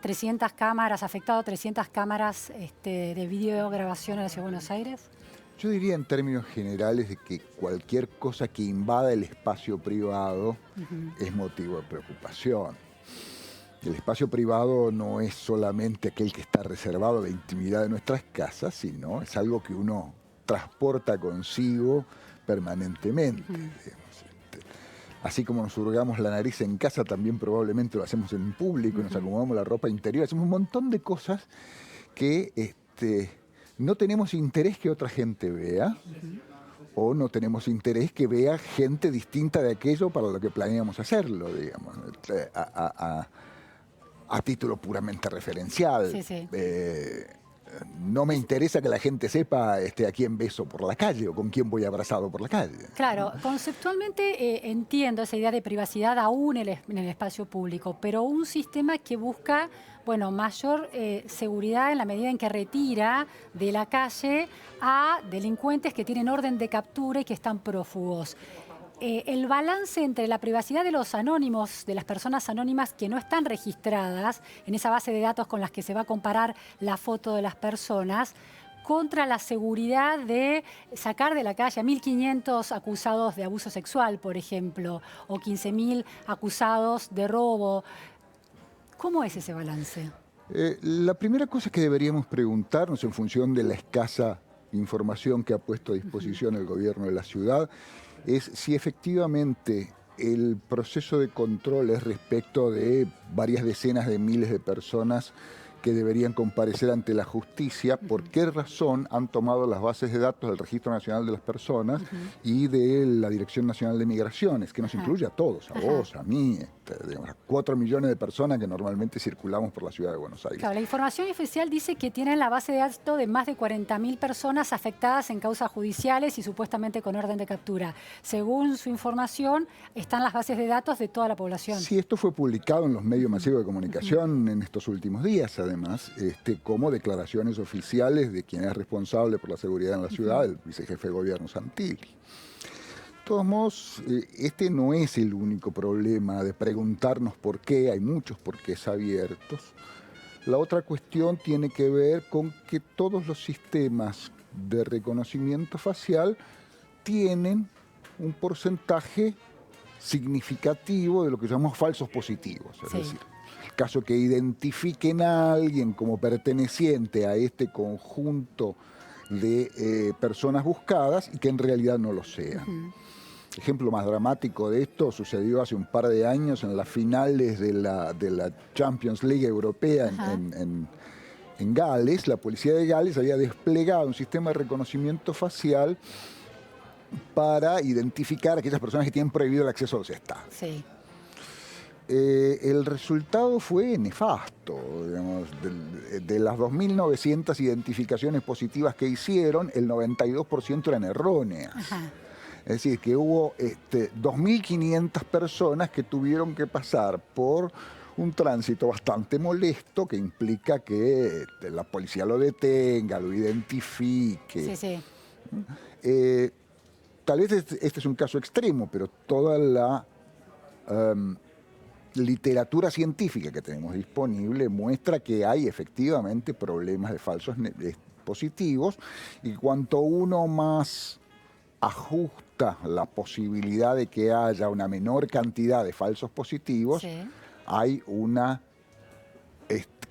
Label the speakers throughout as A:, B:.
A: 300 cámaras, afectado 300 cámaras de videograbación en la Ciudad de Buenos Aires?
B: Yo diría en términos generales de que cualquier cosa que invada el espacio privado es motivo de preocupación. El espacio privado no es solamente aquel que está reservado a la intimidad de nuestras casas, sino es algo que uno transporta consigo permanentemente. Así como nos hurgamos la nariz en casa, también probablemente lo hacemos en público, nos acomodamos la ropa interior, hacemos un montón de cosas que no tenemos interés que otra gente vea, o no tenemos interés que vea gente distinta de aquello para lo que planeamos hacerlo, digamos, a título puramente referencial.
A: Sí, sí.
B: No me interesa que la gente sepa a quién beso por la calle o con quién voy abrazado por la calle.
A: Claro, conceptualmente entiendo esa idea de privacidad aún en el espacio público, pero un sistema que busca, bueno, mayor seguridad en la medida en que retira de la calle a delincuentes que tienen orden de captura y que están prófugos. El balance entre la privacidad de los anónimos, de las personas anónimas que no están registradas en esa base de datos con las que se va a comparar la foto de las personas, contra la seguridad de sacar de la calle a 1.500 acusados de abuso sexual, por ejemplo, o 15.000 acusados de robo. ¿Cómo es ese balance?
B: La primera cosa que deberíamos preguntarnos en función de la escasa información que ha puesto a disposición el gobierno de la ciudad es si efectivamente el proceso de control es respecto de varias decenas de miles de personas que deberían comparecer ante la justicia, por qué razón han tomado las bases de datos del Registro Nacional de las Personas y de la Dirección Nacional de Migraciones, que nos incluye a todos, a vos, a mí, digamos, a 4 millones de personas que normalmente circulamos por la ciudad de Buenos Aires.
A: Claro, la información oficial dice que tienen la base de datos de más de 40.000 personas afectadas en causas judiciales y supuestamente con orden de captura. Según su información, están las bases de datos de toda la población.
B: Sí, esto fue publicado en los medios masivos de comunicación en estos últimos días, además, como declaraciones oficiales de quien es responsable por la seguridad en la ciudad, el vicejefe de gobierno Santilli. De todos modos, este no es el único problema de preguntarnos por qué, hay muchos porqués abiertos. La otra cuestión tiene que ver con que todos los sistemas de reconocimiento facial tienen un porcentaje significativo de lo que llamamos falsos positivos, es decir, el caso que identifiquen a alguien como perteneciente a este conjunto de personas buscadas y que en realidad no lo sean. El ejemplo más dramático de esto sucedió hace un par de años en las finales de la Champions League europea en Gales. La policía de Gales había desplegado un sistema de reconocimiento facial para identificar a aquellas personas que tienen prohibido el acceso a los estadios.
A: Sí.
B: El resultado fue nefasto. Digamos, de las 2.900 identificaciones positivas que hicieron, el 92% eran erróneas. Es decir, que hubo 2.500 personas que tuvieron que pasar por un tránsito bastante molesto que implica que la policía lo detenga, lo identifique.
A: Sí.
B: Tal vez este es un caso extremo, pero toda la literatura científica que tenemos disponible muestra que hay efectivamente problemas de falsos positivos, y cuanto uno más ajusta la posibilidad de que haya una menor cantidad de falsos positivos, hay una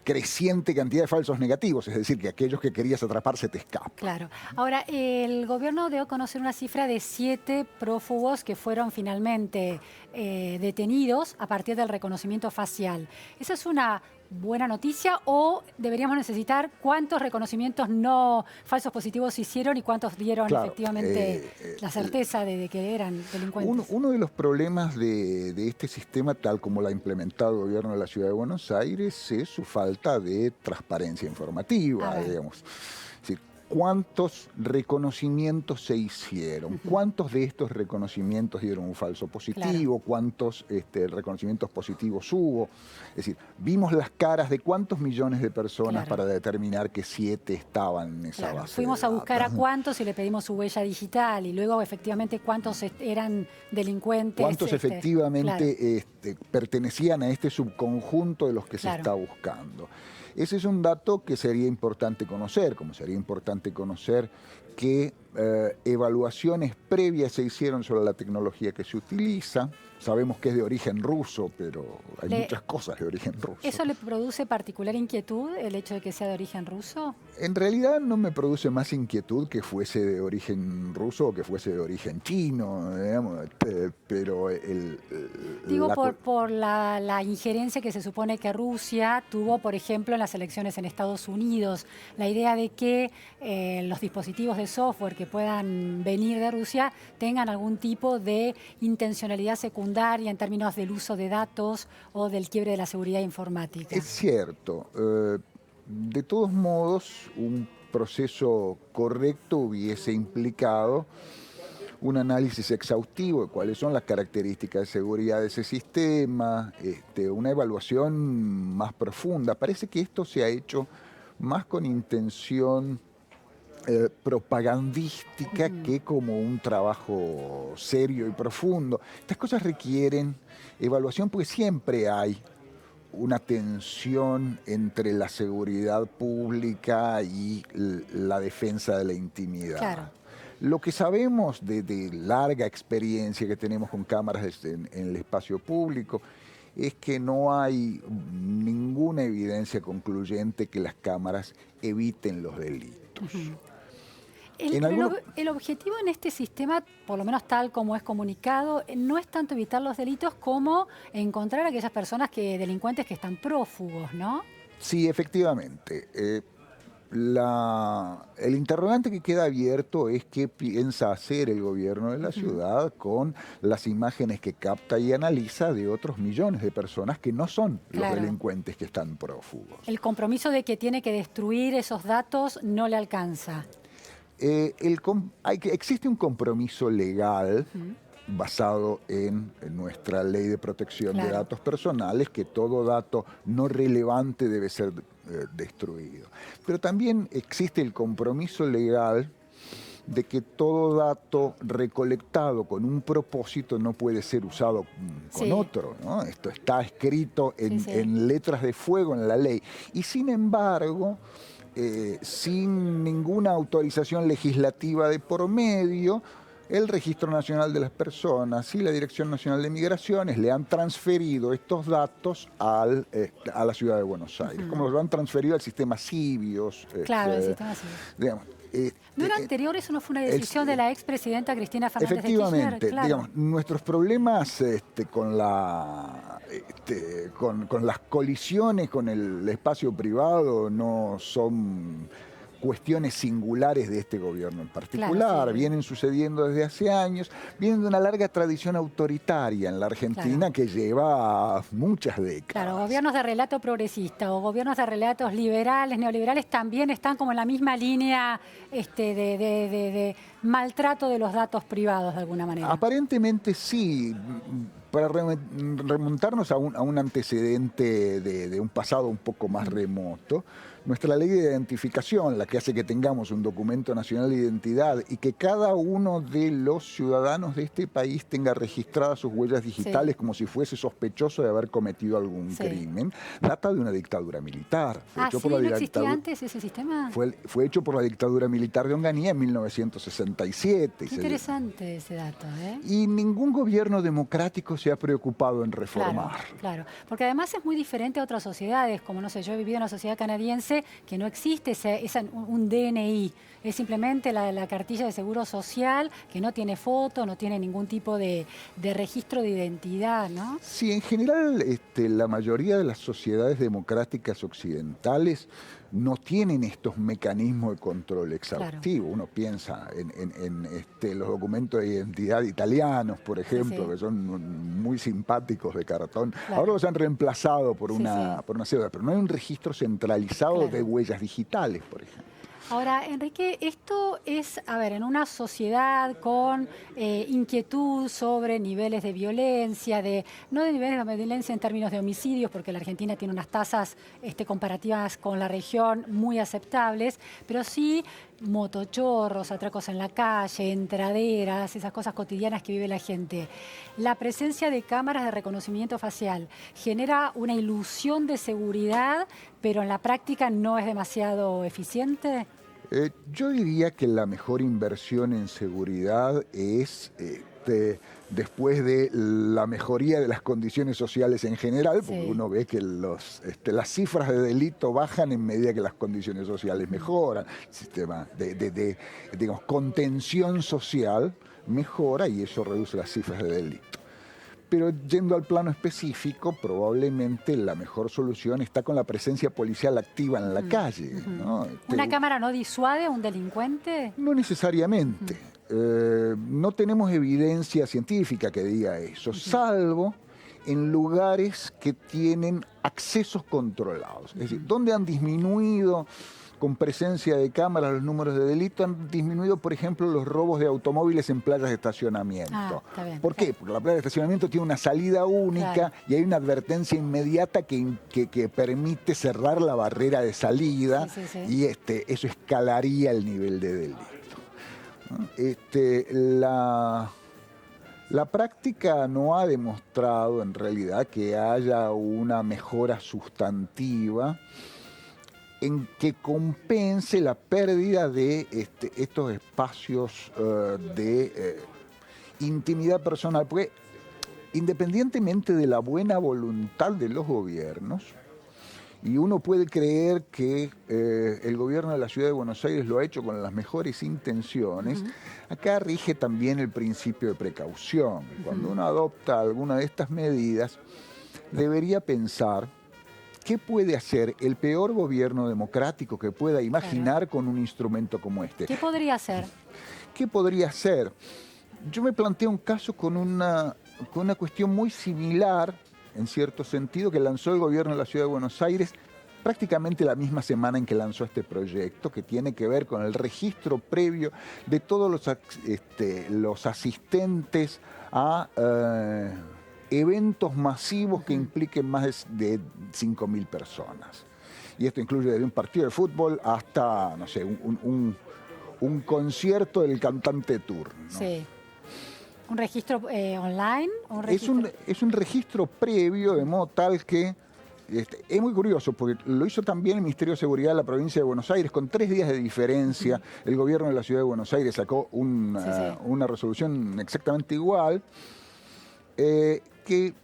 B: creciente cantidad de falsos negativos, es decir, que aquellos que querías atrapar se te escapan.
A: Claro. Ahora, el gobierno dio a conocer una cifra de 7 prófugos que fueron finalmente detenidos a partir del reconocimiento facial. ¿Esa es una buena noticia o deberíamos necesitar cuántos reconocimientos no falsos positivos hicieron y cuántos dieron efectivamente la certeza de que eran delincuentes?
B: Uno de los problemas de este sistema, tal como lo ha implementado el gobierno de la Ciudad de Buenos Aires, es su falta de transparencia informativa, digamos. Es decir, ¿cuántos reconocimientos se hicieron? ¿Cuántos de estos reconocimientos dieron un falso positivo?
A: Claro.
B: ¿Cuántos reconocimientos positivos hubo? Es decir, vimos las caras de cuántos millones de personas
A: Claro.
B: para determinar que 7 estaban en esa
A: Claro,
B: base
A: fuimos
B: de
A: a buscar a
B: datos.
A: cuántos y le pedimos su huella digital y luego efectivamente cuántos eran delincuentes.
B: ¿Cuántos
A: claro,
B: efectivamente pertenecían a este subconjunto de los que se
A: Claro.
B: está buscando? Ese es un dato que sería importante conocer, como sería importante conocer qué evaluaciones previas se hicieron sobre la tecnología que se utiliza. Sabemos que es de origen ruso, pero hay muchas cosas de origen ruso.
A: ¿Eso le produce particular inquietud, el hecho de que sea de origen ruso?
B: En realidad no me produce más inquietud que fuese de origen ruso o que fuese de origen chino, digamos, pero
A: Digo por la injerencia que se supone que Rusia tuvo, por ejemplo, en las elecciones en Estados Unidos. La idea de que los dispositivos de software que puedan venir de Rusia tengan algún tipo de intencionalidad secundaria en términos del uso de datos o del quiebre de la seguridad informática.
B: Es cierto. De todos modos, un proceso correcto hubiese implicado un análisis exhaustivo de cuáles son las características de seguridad de ese sistema, una evaluación más profunda. Parece que esto se ha hecho más con intención propagandística que como un trabajo serio y profundo. Estas cosas requieren evaluación porque siempre hay una tensión entre la seguridad pública y la defensa de la intimidad.
A: Claro.
B: Lo que sabemos de larga experiencia que tenemos con cámaras en el espacio público es que no hay ninguna evidencia concluyente que las cámaras eviten los delitos.
A: El objetivo en este sistema, por lo menos tal como es comunicado, no es tanto evitar los delitos como encontrar a aquellas personas delincuentes que están prófugos, ¿no?
B: Sí, efectivamente. El interrogante que queda abierto es qué piensa hacer el gobierno de la ciudad con las imágenes que capta y analiza de otros millones de personas que no son los delincuentes que están prófugos.
A: El compromiso de que tiene que destruir esos datos no le alcanza.
B: Existe un compromiso legal basado en nuestra ley de protección de datos personales, que todo dato no relevante debe ser destruido. Pero también existe el compromiso legal de que todo dato recolectado con un propósito no puede ser usado con otro, ¿no? Esto está escrito en letras de fuego en la ley. Y sin embargo, sin ninguna autorización legislativa de por medio, el Registro Nacional de las Personas y la Dirección Nacional de Migraciones le han transferido estos datos a la ciudad de Buenos Aires, como lo han transferido al sistema Civios.
A: Claro, el sistema Civios.
B: Digamos,
A: ¿No era anterior? ¿Eso no fue una decisión de la expresidenta Cristina Fernández de Kirchner?
B: Efectivamente, digamos, nuestros problemas con las colisiones con el espacio privado no son cuestiones singulares de este gobierno en particular, vienen sucediendo desde hace años, vienen de una larga tradición autoritaria en la Argentina que lleva muchas décadas.
A: Claro, gobiernos de relato progresista o gobiernos de relatos liberales, neoliberales, también están como en la misma línea de maltrato de los datos privados de alguna manera.
B: Aparentemente sí. Para remontarnos a un antecedente de un pasado un poco más remoto, nuestra ley de identificación, la que hace que tengamos un documento nacional de identidad y que cada uno de los ciudadanos de este país tenga registradas sus huellas digitales como si fuese sospechoso de haber cometido algún crimen, data de una dictadura militar.
A: ¿No existía antes ese sistema?
B: Fue hecho por la dictadura militar de Onganía en 1967.
A: Qué interesante ese dato, ¿eh?
B: Y ningún gobierno democrático se ha preocupado en reformar.
A: Claro, porque además es muy diferente a otras sociedades, como no sé, yo he vivido en una sociedad canadiense que no existe un DNI, es simplemente la cartilla de seguro social que no tiene foto, no tiene ningún tipo de registro de identidad, ¿no?
B: Sí, en general la mayoría de las sociedades democráticas occidentales no tienen estos mecanismos de control exhaustivo. Uno piensa en los documentos de identidad italianos, por ejemplo, que son muy simpáticos de cartón. Ahora los han reemplazado por una cédula, pero no hay un registro centralizado de huellas digitales, por ejemplo.
A: Ahora, Enrique, esto es, a ver, en una sociedad con inquietud sobre niveles de violencia, no de niveles de violencia en términos de homicidios, porque la Argentina tiene unas tasas comparativas con la región muy aceptables, pero sí motochorros, atracos en la calle, entraderas, esas cosas cotidianas que vive la gente. La presencia de cámaras de reconocimiento facial genera una ilusión de seguridad, pero en la práctica no es demasiado eficiente.
B: Yo diría que la mejor inversión en seguridad es después de la mejoría de las condiciones sociales en general, porque
A: Sí.
B: uno ve que las cifras de delito bajan en medida que las condiciones sociales mejoran, el sistema de digamos, contención social mejora y eso reduce las cifras de delito. Pero yendo al plano específico, probablemente la mejor solución está con la presencia policial activa en la calle, ¿no?
A: ¿Una cámara no disuade a un delincuente?
B: No necesariamente. No tenemos evidencia científica que diga eso, salvo en lugares que tienen accesos controlados. Es decir, donde han disminuido con presencia de cámaras los números de delito, han disminuido, por ejemplo, los robos de automóviles en playas de estacionamiento.
A: Está bien,
B: ¿Por qué? Porque la playa de estacionamiento tiene una salida única,
A: claro,
B: y hay una advertencia inmediata que permite cerrar la barrera de salida, y eso escalaría el nivel de delito. La práctica no ha demostrado en realidad que haya una mejora sustantiva en que compense la pérdida de estos espacios de intimidad personal, porque independientemente de la buena voluntad de los gobiernos, y uno puede creer que el gobierno de la Ciudad de Buenos Aires lo ha hecho con las mejores intenciones, acá rige también el principio de precaución. Cuando uno adopta alguna de estas medidas, debería pensar qué puede hacer el peor gobierno democrático que pueda imaginar con un instrumento como este.
A: ¿Qué podría hacer?
B: ¿Qué podría hacer? Yo me planteo un caso con una cuestión muy similar, en cierto sentido, que lanzó el gobierno de la Ciudad de Buenos Aires prácticamente la misma semana en que lanzó este proyecto, que tiene que ver con el registro previo de todos los asistentes a eventos masivos que impliquen más de 5.000 personas. Y esto incluye desde un partido de fútbol hasta, no sé, un concierto del cantante Tour, ¿no?
A: Sí. ¿Un registro online?
B: Es un registro previo, de modo tal que es muy curioso, porque lo hizo también el Ministerio de Seguridad de la provincia de Buenos Aires, con 3 días de diferencia. El gobierno de la Ciudad de Buenos Aires sacó una resolución exactamente igual, que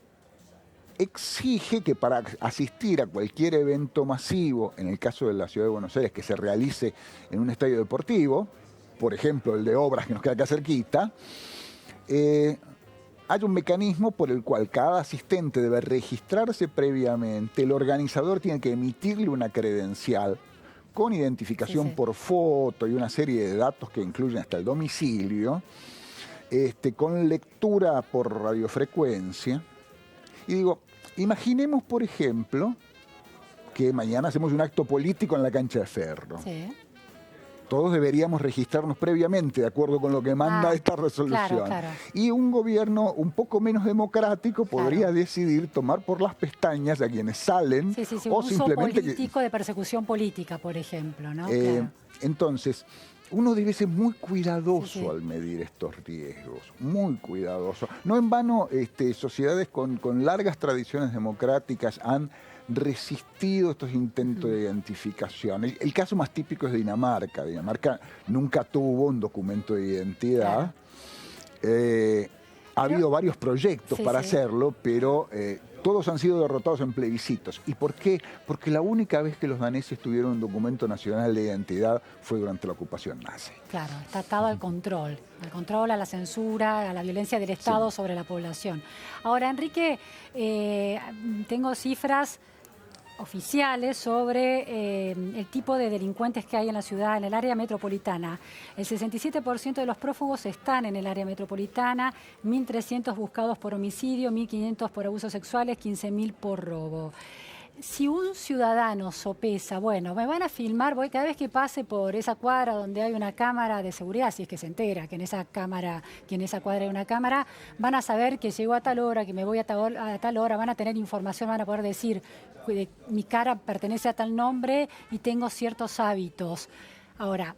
B: exige que para asistir a cualquier evento masivo, en el caso de la Ciudad de Buenos Aires, que se realice en un estadio deportivo, por ejemplo el de Obras que nos queda acá cerquita, hay un mecanismo por el cual cada asistente debe registrarse previamente, el organizador tiene que emitirle una credencial con identificación por foto y una serie de datos que incluyen hasta el domicilio, con lectura por radiofrecuencia. Y digo, imaginemos, por ejemplo, que mañana hacemos un acto político en la cancha de Ferro.
A: Sí.
B: Todos deberíamos registrarnos previamente, de acuerdo con lo que manda esta resolución.
A: Claro.
B: Y un gobierno un poco menos democrático podría decidir tomar por las pestañas a quienes salen.
A: O
B: un simplemente
A: uso político de persecución política, por ejemplo, ¿no?
B: Entonces, uno debe ser muy cuidadoso al medir estos riesgos, muy cuidadoso. No en vano, sociedades con largas tradiciones democráticas han resistido estos intentos de identificación. El caso más típico es Dinamarca. Dinamarca nunca tuvo un documento de identidad. Ha habido varios proyectos para hacerlo, pero todos han sido derrotados en plebiscitos. ¿Y por qué? Porque la única vez que los daneses tuvieron un documento nacional de identidad fue durante la ocupación nazi.
A: Claro, está atado al control, a la censura, a la violencia del Estado sobre la población. Ahora, Enrique, tengo cifras oficiales sobre el tipo de delincuentes que hay en la ciudad, en el área metropolitana. El 67% de los prófugos están en el área metropolitana, 1.300 buscados por homicidio, 1.500 por abusos sexuales, 15.000 por robo. si un ciudadano sopesa, bueno, me van a filmar, voy cada vez que pase por esa cuadra donde hay una cámara de seguridad, si es que se entera que en esa cámara, que en esa cuadra hay una cámara, van a saber que llego a tal hora, que me voy a tal hora, van a tener información, van a poder decir, mi cara pertenece a tal nombre y tengo ciertos hábitos. Ahora,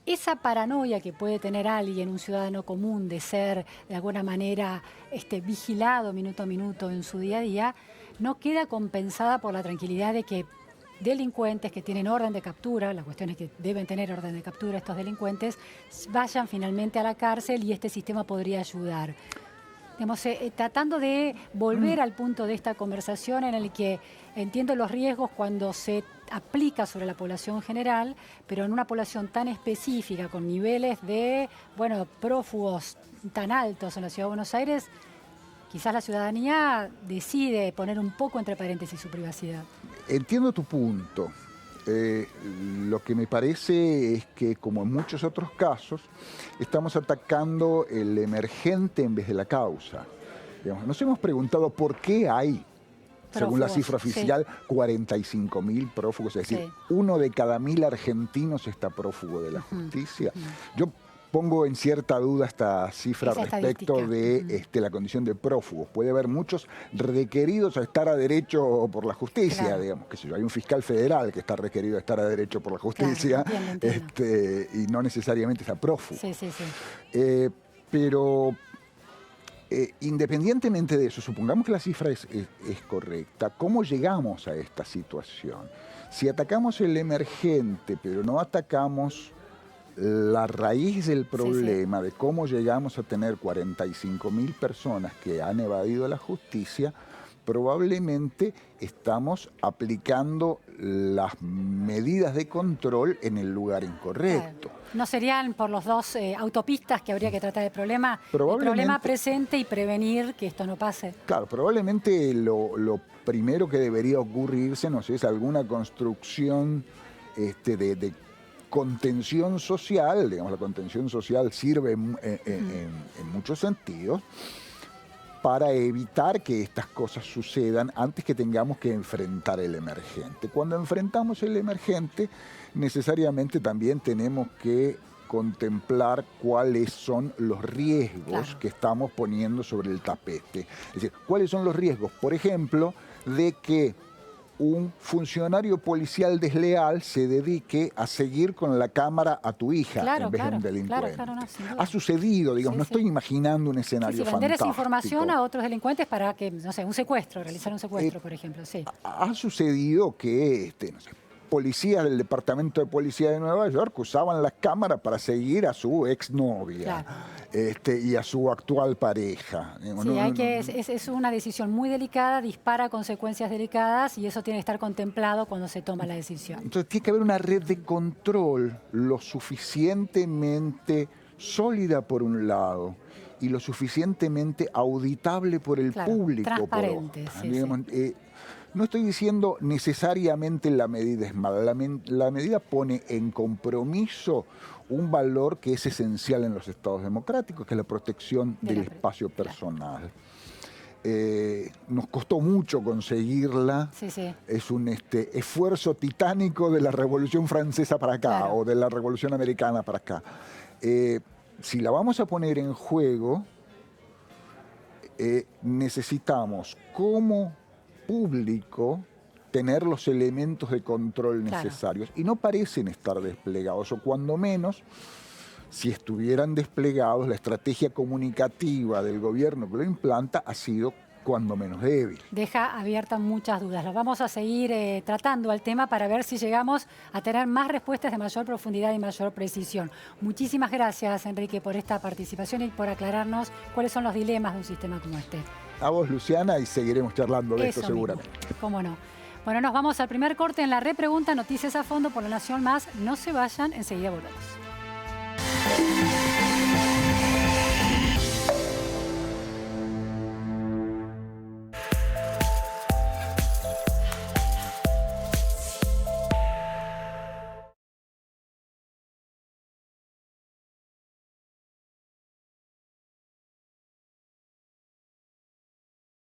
A: esa paranoia que puede tener alguien, un ciudadano común, de ser de alguna manera vigilado minuto a minuto en su día a día, no queda compensada por la tranquilidad de que delincuentes que tienen orden de captura, la cuestión es que deben tener orden de captura estos delincuentes, vayan finalmente a la cárcel y este sistema podría ayudar. Digamos, tratando de volver al punto de esta conversación en el que entiendo los riesgos cuando se aplica sobre la población general, pero en una población tan específica, con niveles de, bueno, prófugos tan altos en la Ciudad de Buenos Aires, quizás la ciudadanía decide poner un poco entre paréntesis su privacidad.
B: Entiendo tu punto. Lo que me parece es que, como en muchos otros casos, estamos atacando el emergente en vez de la causa. Digamos, nos hemos preguntado por qué hay, según la cifra oficial, sí, 45.000 prófugos. Es decir, sí, 1 de cada 1.000 argentinos está prófugo de la justicia. Yo pongo en cierta duda esta cifra respecto de la condición de prófugos. Puede haber muchos requeridos a estar a derecho por la justicia, claro, digamos, qué sé yo, hay un fiscal federal que está requerido a estar a derecho por la justicia, claro, entiendo. Y no necesariamente está prófugo. Sí, sí, sí. Pero independientemente de eso, supongamos que la cifra es correcta, ¿cómo llegamos a esta situación? Si atacamos el emergente, pero no atacamos la raíz del problema, sí, sí, de cómo llegamos a tener 45.000 personas que han evadido la justicia, probablemente estamos aplicando las medidas de control en el lugar incorrecto.
A: Claro. ¿No serían por los dos autopistas que habría que tratar el problema presente y prevenir que esto no pase?
B: Claro, probablemente lo primero que debería ocurrirse, no sé, es alguna construcción de contención social. Digamos, la contención social sirve en muchos sentidos para evitar que estas cosas sucedan antes que tengamos que enfrentar el emergente. Cuando enfrentamos el emergente, necesariamente también tenemos que contemplar cuáles son los riesgos, claro, que estamos poniendo sobre el tapete. Es decir, cuáles son los riesgos, por ejemplo, de que un funcionario policial desleal se dedique a seguir con la cámara a tu hija, claro, en vez, claro, de un delincuente. Claro, no, ha sucedido, digamos, sí, no estoy imaginando un escenario fantástico.
A: Vender esa información a otros delincuentes para que, no sé, un secuestro, realizar un secuestro, por ejemplo, sí.
B: Ha sucedido que, no sé, policías del Departamento de Policía de Nueva York usaban las cámaras para seguir a su exnovia, claro, y a su actual pareja.
A: Sí, es una decisión muy delicada, dispara consecuencias delicadas y eso tiene que estar contemplado cuando se toma la decisión.
B: Entonces tiene que haber una red de control lo suficientemente sólida por un lado y lo suficientemente auditable por el, claro, público
A: transparente,
B: por otro. Digamos, sí. No estoy diciendo necesariamente la medida es mala. La medida pone en compromiso un valor que es esencial en los estados democráticos, que es la protección del espacio personal. Nos costó mucho conseguirla. Sí, sí. Es un esfuerzo titánico de la Revolución Francesa para acá, claro, o de la Revolución Americana para acá. Si la vamos a poner en juego, necesitamos como público tener los elementos de control necesarios, claro, y no parecen estar desplegados, o cuando menos, si estuvieran desplegados, la estrategia comunicativa del gobierno que lo implanta ha sido cuando menos débil.
A: Deja abiertas muchas dudas. Las vamos a seguir tratando al tema para ver si llegamos a tener más respuestas de mayor profundidad y mayor precisión. Muchísimas gracias, Enrique, por esta participación y por aclararnos cuáles son los dilemas de un sistema como este.
B: A vos, Luciana, y seguiremos charlando de esto seguramente.
A: Cómo no. Bueno, nos vamos al primer corte en la repregunta, Noticias a Fondo por La Nación Más. No se vayan, enseguida volvemos.